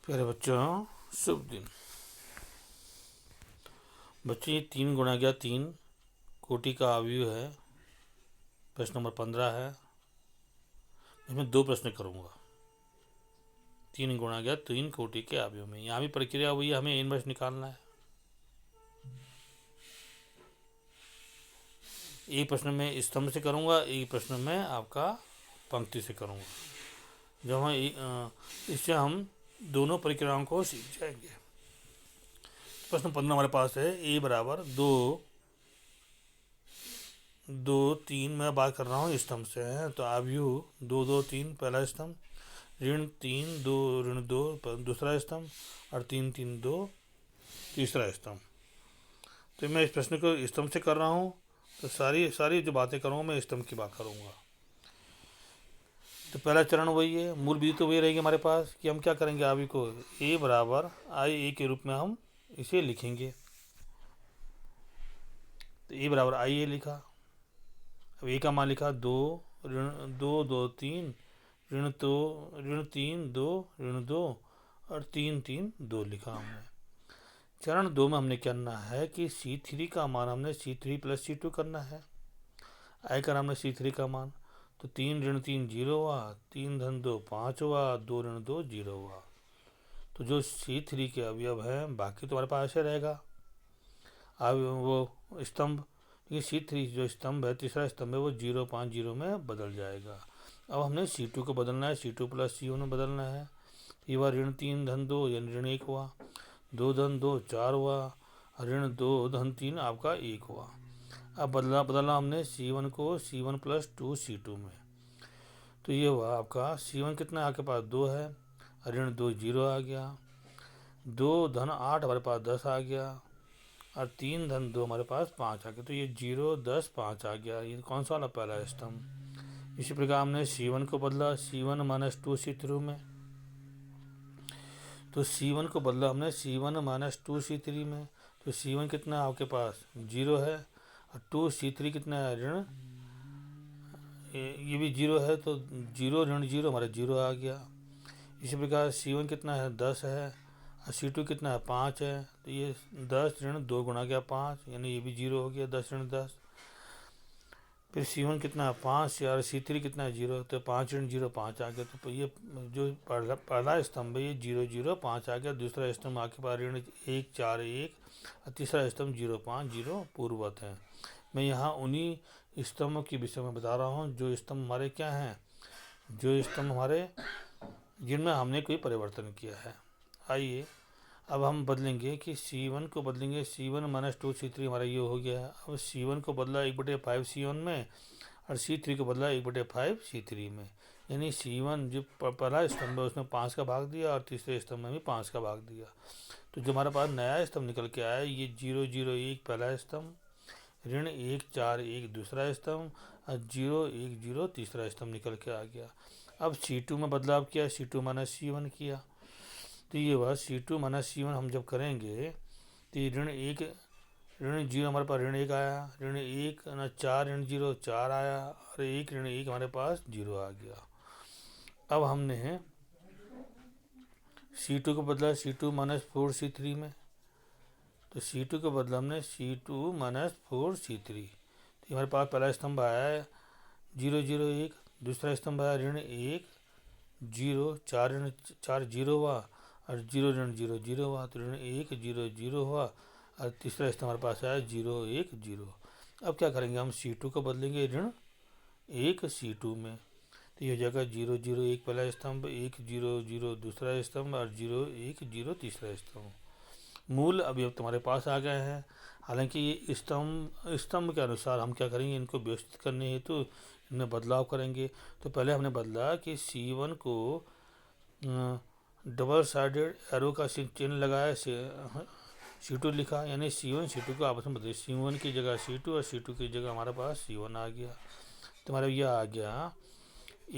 प्यारे बच्चों, शुभ दिन। बच्चों, ये 3 × 3 कोटि का अवयव है। प्रश्न नंबर 15 है। इसमें 2 प्रश्न करूंगा। 3 × 3 कोटि के अवयव में यहाँ भी प्रक्रिया हुई है, हमें इनवर्स निकालना है। एक प्रश्न में स्तंभ से करूंगा, एक प्रश्न में आपका पंक्ति से करूंगा। जब हम इससे हम दोनों प्रक्रियाओं को सीख जाएंगे। प्रश्न 15 हमारे पास है। ए बराबर 2 2 3 मैं बात कर रहा हूँ स्तंभ से है, तो अवयव 2 2 3 पहला स्तंभ, ऋण 3 2 ऋण 2 दूसरा स्तंभ, और 3 3 2 तीसरा स्तंभ। तो मैं इस प्रश्न को स्तंभ से कर रहा हूँ, तो सारी जो बातें करूँगा मैं स्तंभ की बात करूँगा। तो पहला चरण वही है, मूल विधि तो वही रहेगी हमारे पास कि हम क्या करेंगे, अवयव को ए बराबर आई ए के रूप में हम इसे लिखेंगे। तो ए बराबर आई ए लिखा। अब ए का मान लिखा 2 ऋण 2 2 3 ऋण 2 ऋण 3 2 ऋण 2 और 3 3 2 लिखा हमने। चरण 2 में हमने करना है कि C3 का मान हमने C3 + C2 करना है। आई का हमने C3 का मान, तो 3 ऋण 3 0 हुआ, 3 धन 2 5 हुआ, 2 ऋण 2 0 हुआ। तो जो C3 के अवयव हैं बाकी तुम्हारे पास ऐसे रहेगा। अब वो स्तंभ, ये C3 जो स्तंभ है, तीसरा स्तंभ है, वो 0 5 0 में बदल जाएगा। अब हमने C2 को बदलना है, C2 + C1 में बदलना है। ये बार ऋण 3 धन 2 यानी ऋण 1 हुआ, 2 धन 2 4 हुआ, ऋण 2 धन 3 आपका 1 हुआ। अब बदलना हमने C1 को C1 + 2 C2 में। तो ये हुआ आपका C1 कितना आपके पास 2 है, ऋण 2 0 आ गया, 2 धन 8 हमारे पास 10 आ गया, और 3 धन 2 हमारे पास 5 आ गया। तो ये 0 10 5 आ गया। ये कौन सा वाला पहला स्तंभ। इसी प्रकार हमने C1 को बदला C1 - 2 C3 में। तो C1 को बदला हमने C1 - 2 C3 में। तो C1 कितना आपके पास 0 है, और 2 C3 कितना है ऋण, ये भी 0 है, तो 0 ऋण 0 हमारा 0 आ गया। इसी प्रकार C1 कितना है 10 है, और C2 कितना है 5 है। तो ये 10 ऋण 2 गुणा गया 5, यानी ये भी 0 हो गया, 10 ऋण 10। फिर C1 कितना है 5, और C3 कितना है 0, तो 5 ऋण 0 5 आ गया। तो ये जो पहला स्तंभ है ये 0 0 5 आ गया। दूसरा स्तंभ आपके पास ऋण 1 4 1, और तीसरा स्तंभ 0 5 0 पूर्ववत है। मैं यहाँ उन्हीं स्तंभ के विषय में बता रहा हूँ जो स्तंभ हमारे क्या हैं, जो स्तंभ हमारे जिनमें हमने कोई परिवर्तन किया है। आइए अब हम बदलेंगे कि C1 को बदलेंगे C1 - 2 C3 हमारा ये हो गया है। अब C1 को बदला 1/5 C1 में, और C3 को बदला 1/5 C3 में। यानी C1 जो पहला स्तंभ है उसमें 5 का भाग दिया, और तीसरे स्तंभ में भी 5 का भाग दिया। तो जो हमारे पास नया स्तंभ निकल के आया, ये 0 0 1 पहला स्तंभ, ऋण 1 4 1 दूसरा स्तंभ, और 0 1 0 तीसरा स्तंभ निकल के आ गया। अब C2 में बदलाव किया, C2 - C1 किया। तो ये हुआ C2 - C1 हम जब करेंगे तो ऋण 1 ऋण 0 हमारे पास ऋण 1 आया, ऋण 1 ना 4 ऋण 0 4 आया, और 1 ऋण 1 हमारे पास 0 आ गया। अब हमने C2 को बदला C2 - 4 C3 में। तो C2 को बदला हमने C2 - 4 C3। तो हमारे पास पहला स्तंभ आया है 0 0 1, दूसरा स्तंभ आया ऋण 1 0 4 ऋण 4 0 हुआ, और 0 ऋण 0 0 हुआ, तो ऋण 1 0 0 हुआ, और तीसरा स्तंभ हमारे पास आया 0 1 0। अब क्या करेंगे, हम C2 को बदलेंगे ऋण 1 C2 में। तो ये हो जाएगा 0 0 1 पहला स्तंभ, 1 0 0 दूसरा स्तंभ, और 0 1 0 तीसरा स्तंभ। मूल अवयव तुम्हारे पास आ गए हैं। हालांकि ये स्तंभ के अनुसार हम क्या करेंगे, इनको व्यवस्थित करने हेतु इनमें बदलाव करेंगे। तो पहले हमने बदला कि C1 को डबल साइडेड एरो का चिन्ह लगाया, C2 लिखा, यानी C1 C2 को आपस में बदले। C1 की जगह C2 और C2 की जगह हमारे पास C1 आ गया। तुम्हारा यह आ गया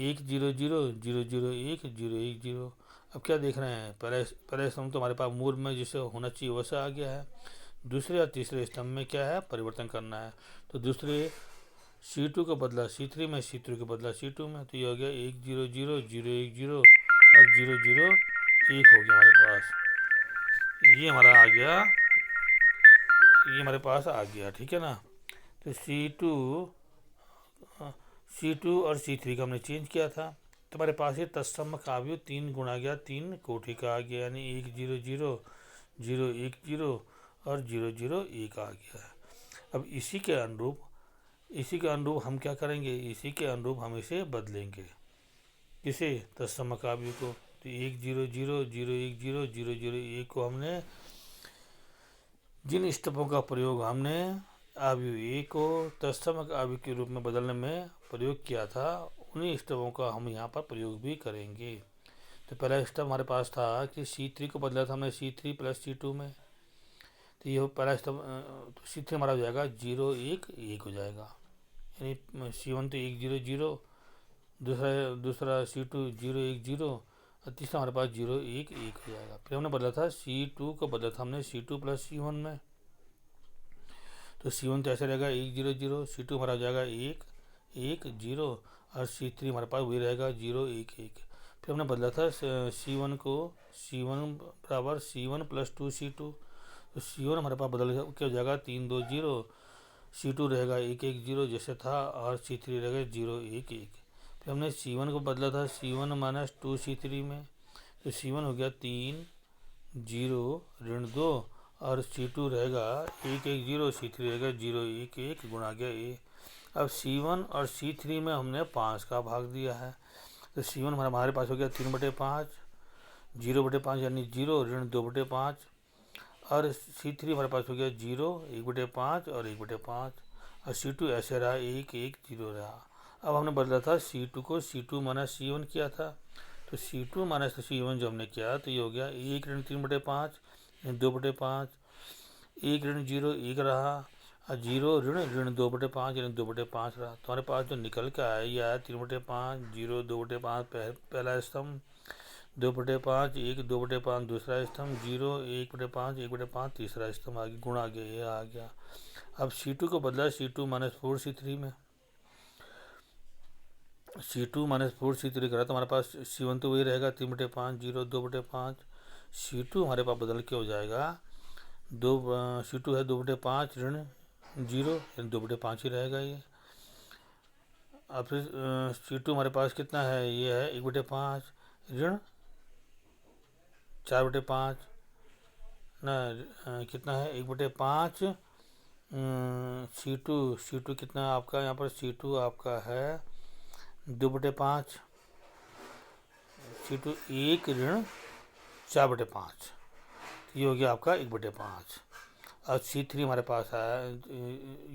1 0 0 0 0 1 0 1 0। अब क्या देख रहे हैं, पहले स्तंभ तो हमारे पास मूल में जैसे होना चाहिए वैसा आ गया है। दूसरे और तीसरे स्तंभ में क्या है, परिवर्तन करना है। तो दूसरे C2 को बदला C3 में, C3 को बदला C2 में। तो ये हो गया 1 0 0 0 1 0 और 0 0 एक हो गया हमारे पास, ये हमारा आ गया, ये हमारे पास आ गया, ठीक है ना। तो C2 और C3 का हमने चेंज किया था, तो हमारे पास ये तत्समक अवयव 3 गुणा गया 3 कोटि का आ गया, यानी 1 0 0 0 1 0 और 0 0 1 आ गया। अब इसी के अनुरूप हम क्या करेंगे, इसी के अनुरूप हम इसे बदलेंगे, किसे, तत्समक अवयव को। तो 1 0 0 0 1 0 0 0 1 को हमने जिन स्टेपों का प्रयोग हमने अवयव ए को तत्समक अवयव के रूप में बदलने में प्रयोग किया था, उन्हीं स्टेपों का हम यहाँ पर प्रयोग भी करेंगे। तो पहला स्टेप हमारे पास था कि C3 को बदला था हमने C3 + C2 में, तो ये पहला स्टेप, तो C3 हमारा हो जाएगा 0 1 1 हो जाएगा, यानी C1 तो 1 0 0, दूसरा C2 0 1 0 और तीसरा हमारे पास 0 1 1 हो जाएगा। फिर हमने बदला था C2 को बदला था हमने C2 + C1 में, तो C1 तो ऐसे रहेगा 1 0 0, C2 हमारा हो जाएगा 1 1 0 और C3 हमारे पास वही रहेगा 0 1 1। फिर हमने बदला था C1 को, C1 बराबर C1 + 2C2, तो C1 हमारे पास बदल क्या हो जाएगा 3 2 0, C2 रहेगा 1 1 0 जैसे था और C3 रहेगा 0 1 1। फिर हमने C1 को बदला था C1 - 2C3 में, तो C1 हो गया 3 0 ऋण 2 और C2 रहेगा 1 1 0, C3 रहेगा 0 1 1 गुणा गया ए। अब C1 और C3 में हमने 5 का भाग दिया है, तो C1 हमारे पास हो गया 3/5, 0/5 यानी 0 ऋण 2/5, और C3 हमारे पास हो गया 0 1/5 और 1/5, और C2 ऐसे रहा 1 1 0 रहा। अब हमने बदला था C2 को C2 - C1 किया था, तो C2 - C1 जो हमने किया तो ये हो गया 1 ऋण 3/5 यानी 2/5, 1 ऋण 0 1 रहा और 0 ऋण 2/5 यानी 2/5 रहा। तो हमारे पास जो निकल के आया ये आया 3/5, 0 2/5 पहला स्तंभ, 2/5 1 2/5 दूसरा स्तंभ, 0 1/5 1/5 तीसरा स्तंभ आ गया, गुणा गया, ये आ गया। अब C2 को बदला C2 - 4C3 में, C2 - 4C3 करा तो हमारे पास C1 तो वही रहेगा 3/5 0 2/5, C2 हमारे पास बदल के हो जाएगा C2 है 2/5 ऋण 0 यानी 2/5 ही रहेगा ये। अब फिर C2 हमारे पास कितना है, ये है 1/5 ऋण 4/5 ना, कितना है 1/5, C2 कितना है आपका, यहाँ पर C2 आपका है 2/5, C2 1 ऋण 4/5, ये हो गया आपका 1/5। अब C3 हमारे पास आया,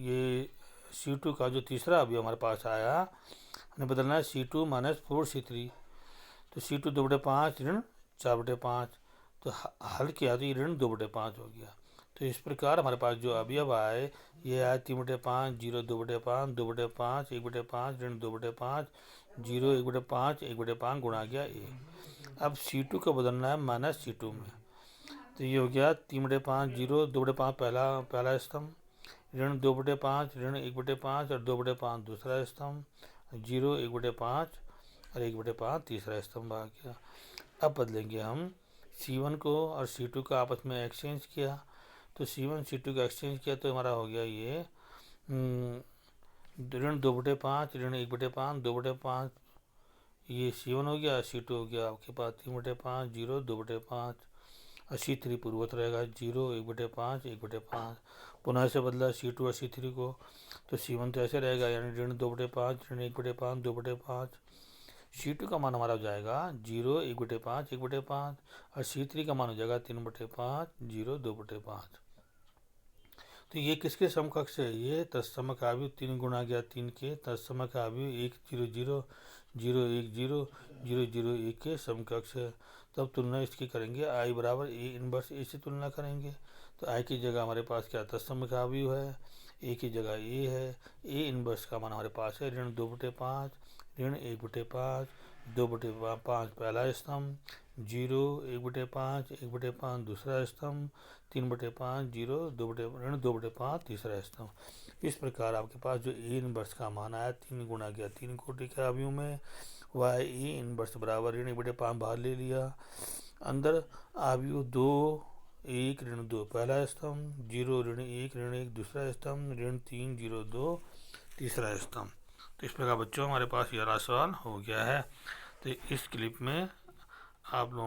ये C2 का जो तीसरा अवयव हमारे पास आया, हमें बदलना है C2 - 4C3, तो C2 2/5 ऋण 4/5, तो हल किया तो ये ऋण 2/5 हो गया। तो इस प्रकार हमारे पास जो अवयव आए ये आया 3/5 0 2/5 2/5 1/5 ऋण 2/5 0 1/5 1/5 गुणा गया ए। अब C2 को बदलना है -C2 में, तो ये हो गया 3/5 0 2/5 पहला स्तंभ, ऋण 2/5 ऋण 1/5 और 2/5 दूसरा स्तंभ, 0 1/5 और 1/5 तीसरा स्तंभ आ गया। अब बदलेंगे हम C1 को और C2 का आपस में एक्सचेंज किया, तो C1 C2 का एक्सचेंज किया तो हमारा हो गया ये ऋण 2/5 ऋण 1/5 2/5, ये C1 हो गया, C2 हो गया आपके पास 3/5 0 2/5 और C3 पूर्वत रहेगा 0 1/5 1/5। पुनः से बदला C2 और C3 को, तो C1 तो ऐसे रहेगा यानी ऋण 2/5 ऋण 1/5 2/5, C2 का मान हमारा हो जाएगा 0 1/5 1/5 और C3 का मान हो जाएगा 3/5 0 2/5। तो ये किसके समकक्ष है, ये तत्समक अवयव 3 गुणा गया 3 के तत्समक अवयव 1 0 0 0 1 0 0 0 1 के समकक्ष है। तो अब तुलना इसकी करेंगे, I बराबर A इनवर्स A से तुलना करेंगे, तो I की जगह हमारे पास क्या तत्समक अवयव है, A की जगह A है, A इनवर्स का मान हमारे पास है ऋण 2/5 ऋण 1/5 2/5 पहला स्तंभ, 0 1/5 1/5 दूसरा स्तंभ, 3/5 0 ऋण 2/5 तीसरा स्तंभ। इस प्रकार आपके पास जो A इनवर्स का मान आया 3 गुणा गया 3 कोटि के अवयव में, वह A इनवर्स बराबर ऋण 1/5 बाहर ले लिया, अंदर आयु 2 1 ऋण 2 पहला स्तंभ, 0 ऋण 1 ऋण 1 दूसरा स्तंभ, ऋण 3 0 2 तीसरा स्तंभ। तो इस प्रकार बच्चों हमारे पास 11 सवाल हो गया है। तो इस क्लिप में आप लोगों